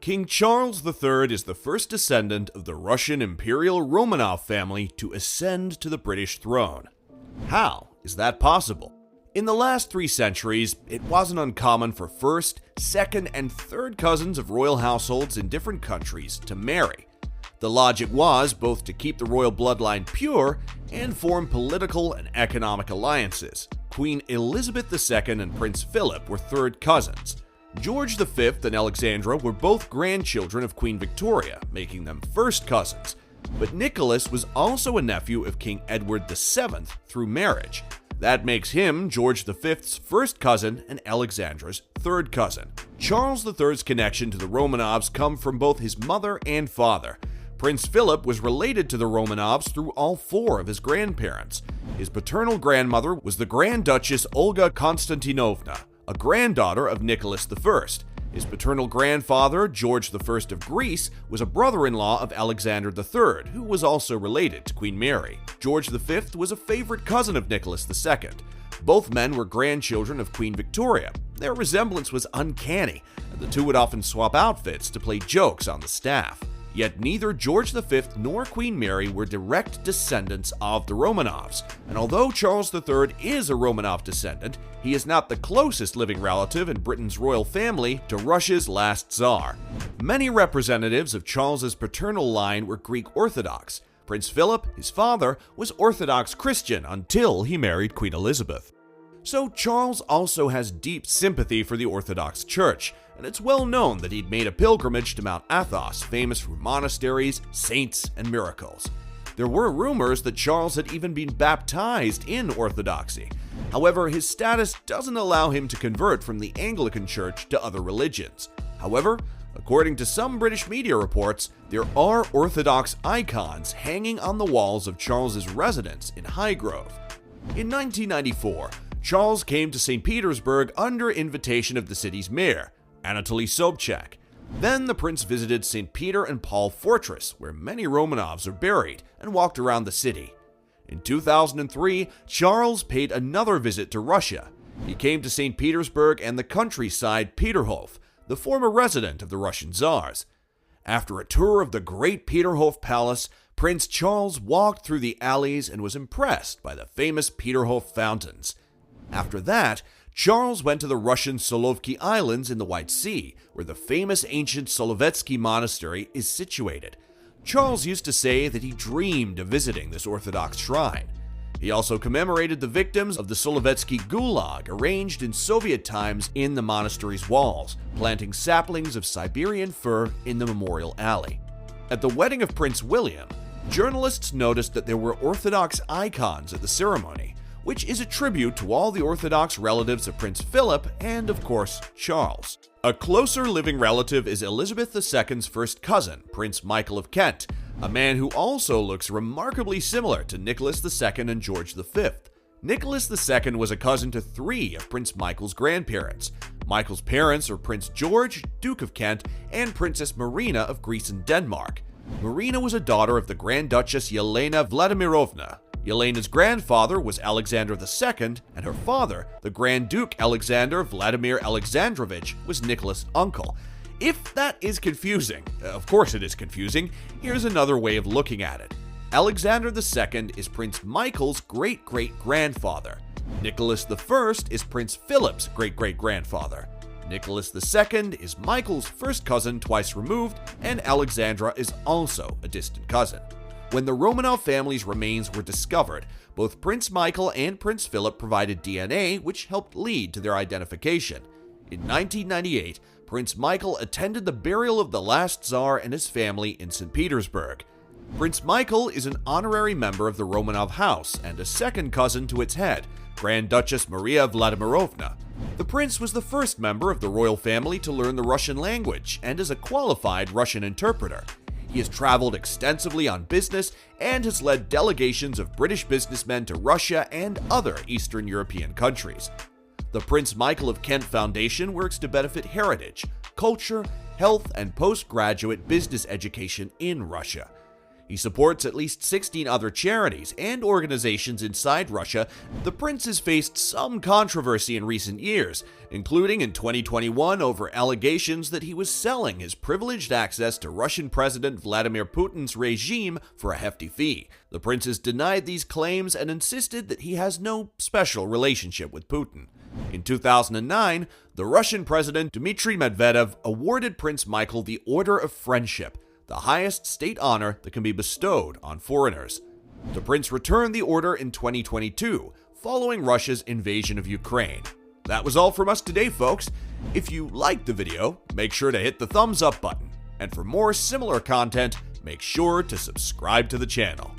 King Charles III is the first descendant of the Russian Imperial Romanov family to ascend to the British throne. How is that possible? In the last 3 centuries, it wasn't uncommon for first, second, and third cousins of royal households in different countries to marry. The logic was both to keep the royal bloodline pure and form political and economic alliances. Queen Elizabeth II and Prince Philip were third cousins. George V and Alexandra were both grandchildren of Queen Victoria, making them first cousins. But Nicholas was also a nephew of King Edward VII through marriage. That makes him George V's first cousin and Alexandra's third cousin. Charles III's connection to the Romanovs come from both his mother and father. Prince Philip was related to the Romanovs through all 4 of his grandparents. His paternal grandmother was the Grand Duchess Olga Konstantinovna, a granddaughter of Nicholas I. His paternal grandfather, George I of Greece, was a brother-in-law of Alexander III, who was also related to Queen Mary. George V was a favorite cousin of Nicholas II. Both men were grandchildren of Queen Victoria. Their resemblance was uncanny, and the two would often swap outfits to play jokes on the staff. Yet neither George V nor Queen Mary were direct descendants of the Romanovs, and although Charles III is a Romanov descendant, he is not the closest living relative in Britain's royal family to Russia's last Tsar. Many representatives of Charles's paternal line were Greek Orthodox. Prince Philip, his father, was Orthodox Christian until he married Queen Elizabeth. So Charles also has deep sympathy for the Orthodox Church, and it's well known that he'd made a pilgrimage to Mount Athos, famous for monasteries, saints, and miracles. There were rumors that Charles had even been baptized in Orthodoxy. However, his status doesn't allow him to convert from the Anglican Church to other religions. However, according to some British media reports, there are Orthodox icons hanging on the walls of Charles's residence in Highgrove. In 1994, Charles came to St. Petersburg under invitation of the city's mayor, Anatoly Sobchak. Then the prince visited St. Peter and Paul Fortress, where many Romanovs are buried, and walked around the city. In 2003, Charles paid another visit to Russia. He came to St. Petersburg and the countryside Peterhof, the former residence of the Russian Tsars. After a tour of the great Peterhof Palace, Prince Charles walked through the alleys and was impressed by the famous Peterhof fountains. After that, Charles went to the Russian Solovki Islands in the White Sea, where the famous ancient Solovetsky Monastery is situated. Charles used to say that he dreamed of visiting this Orthodox shrine. He also commemorated the victims of the Solovetsky Gulag arranged in Soviet times in the monastery's walls, planting saplings of Siberian fir in the memorial alley. At the wedding of Prince William, journalists noticed that there were Orthodox icons at the ceremony, which is a tribute to all the Orthodox relatives of Prince Philip and, of course, Charles. A closer living relative is Elizabeth II's first cousin, Prince Michael of Kent, a man who also looks remarkably similar to Nicholas II and George V. Nicholas II was a cousin to 3 of Prince Michael's grandparents. Michael's parents are Prince George, Duke of Kent, and Princess Marina of Greece and Denmark. Marina was a daughter of the Grand Duchess Yelena Vladimirovna. Yelena's grandfather was Alexander II, and her father, the Grand Duke Alexander Vladimir Alexandrovich, was Nicholas' uncle. If that is confusing, of course it is confusing, here's another way of looking at it. Alexander II is Prince Michael's great-great-grandfather. Nicholas I is Prince Philip's great-great-grandfather. Nicholas II is Michael's first cousin twice removed, and Alexandra is also a distant cousin. When the Romanov family's remains were discovered, both Prince Michael and Prince Philip provided DNA, which helped lead to their identification. In 1998, Prince Michael attended the burial of the last Tsar and his family in St. Petersburg. Prince Michael is an honorary member of the Romanov house and a second cousin to its head, Grand Duchess Maria Vladimirovna. The prince was the first member of the royal family to learn the Russian language and is a qualified Russian interpreter. He has traveled extensively on business and has led delegations of British businessmen to Russia and other Eastern European countries. The Prince Michael of Kent Foundation works to benefit heritage, culture, health, and postgraduate business education in Russia. He supports at least 16 other charities and organizations inside Russia. The prince has faced some controversy in recent years, including in 2021 over allegations that he was selling his privileged access to Russian President Vladimir Putin's regime for a hefty fee. The prince has denied these claims and insisted that he has no special relationship with Putin. In 2009, the Russian President Dmitry Medvedev awarded Prince Michael the Order of Friendship, the highest state honor that can be bestowed on foreigners. The prince returned the order in 2022, following Russia's invasion of Ukraine. That was all from us today, folks. If you liked the video, make sure to hit the thumbs up button. And for more similar content, make sure to subscribe to the channel.